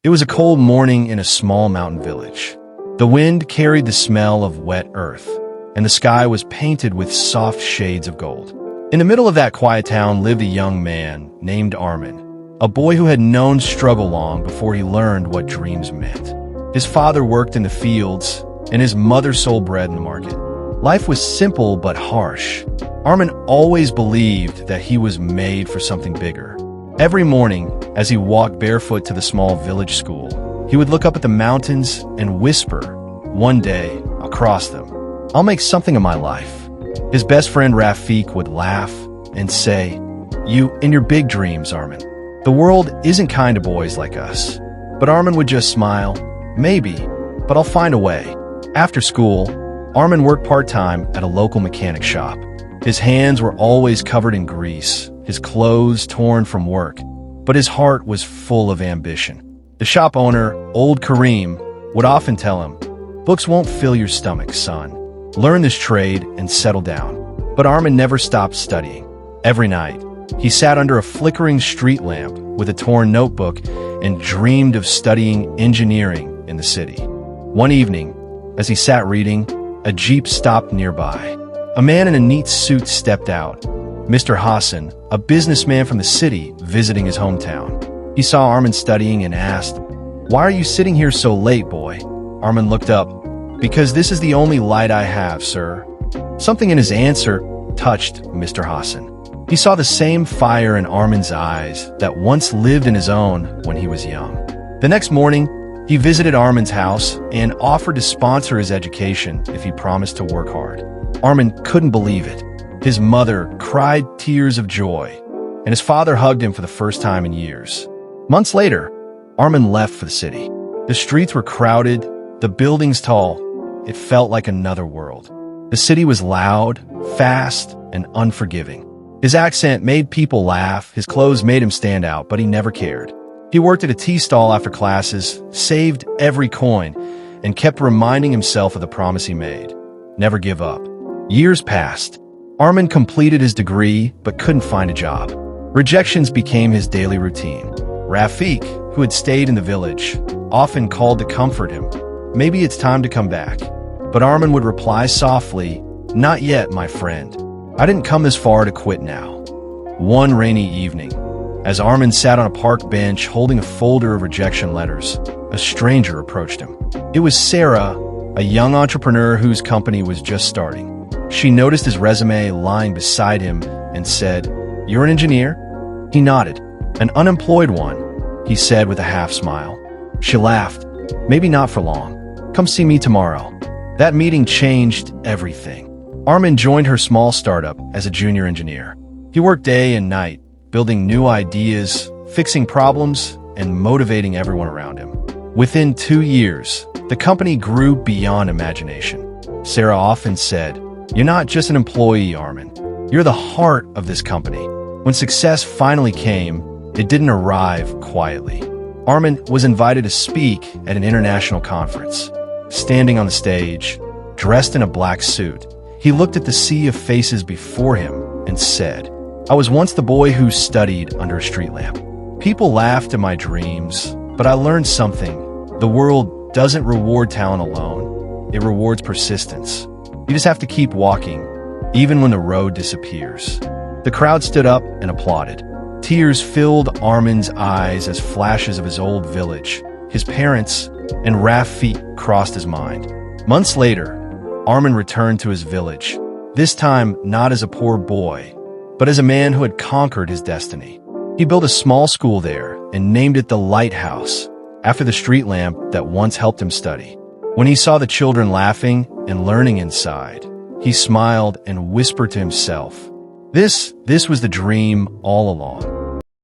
It was a cold morning in a small mountain village. The wind carried the smell of wet earth, and the sky was painted with soft shades of gold. In the middle of that quiet town lived a young man named Armin, a boy who had known struggle long before he learned what dreams meant. His father worked in the fields, and his mother sold bread in the market. Life was simple but harsh. Armin always believed that he was made for something bigger. Every morning, as he walked barefoot to the small village school, he would look up at the mountains and whisper, "One day, I'll cross them. I'll make something of my life." His best friend Rafik would laugh and say, "You and your big dreams, Armin. The world isn't kind to boys like us." But Armin would just smile, "Maybe, but I'll find a way." After school, Armin worked part-time at a local mechanic shop. His hands were always covered in grease, his clothes torn from work, but his heart was full of ambition. The shop owner, old Kareem, would often tell him, "Books won't fill your stomach, son. Learn this trade and settle down." But Armin never stopped studying. Every night, he sat under a flickering street lamp with a torn notebook and dreamed of studying engineering in the city. One evening, as he sat reading, a jeep stopped nearby. A man in a neat suit stepped out. Mr. Hassan, a businessman from the city, visiting his hometown. He saw Armin studying and asked, "Why are you sitting here so late, boy?" Armin looked up. "Because this is the only light I have, sir." Something in his answer touched Mr. Hassan. He saw the same fire in Armin's eyes that once lived in his own when he was young. The next morning, he visited Armin's house and offered to sponsor his education if he promised to work hard. Armin couldn't believe it. His mother cried tears of joy, and his father hugged him for the first time in years. Months later, Armin left for the city. The streets were crowded, the buildings tall. It felt like another world. The city was loud, fast, and unforgiving. His accent made people laugh, his clothes made him stand out, but he never cared. He worked at a tea stall after classes, saved every coin, and kept reminding himself of the promise he made. Never give up. Years passed. Armin completed his degree, but couldn't find a job. Rejections became his daily routine. Rafik, who had stayed in the village, often called to comfort him. "Maybe it's time to come back." But Armin would reply softly, "Not yet, my friend. I didn't come this far to quit now." One rainy evening, as Armin sat on a park bench holding a folder of rejection letters, a stranger approached him. It was Sarah, a young entrepreneur whose company was just starting. She noticed his resume lying beside him and said, "You're an engineer?" He nodded. "An unemployed one," he said with a half smile. She laughed. "Maybe not for long. Come see me tomorrow." That meeting changed everything. Armin joined her small startup as a junior engineer. He worked day and night, building new ideas, fixing problems, and motivating everyone around him. Within 2 years, the company grew beyond imagination. Sarah often said, "You're not just an employee, Armin. You're the heart of this company." When success finally came, it didn't arrive quietly. Armin was invited to speak at an international conference. Standing on the stage, dressed in a black suit, he looked at the sea of faces before him and said, "I was once the boy who studied under a street lamp. People laughed at my dreams, but I learned something. The world doesn't reward talent alone. It rewards persistence. You just have to keep walking, even when the road disappears." The crowd stood up and applauded. Tears filled Armin's eyes as flashes of his old village, his parents, and Rafik crossed his mind. Months later, Armin returned to his village, this time not as a poor boy, but as a man who had conquered his destiny. He built a small school there and named it the Lighthouse, after the street lamp that once helped him study. When he saw the children laughing and learning inside, he smiled and whispered to himself, This was the dream all along.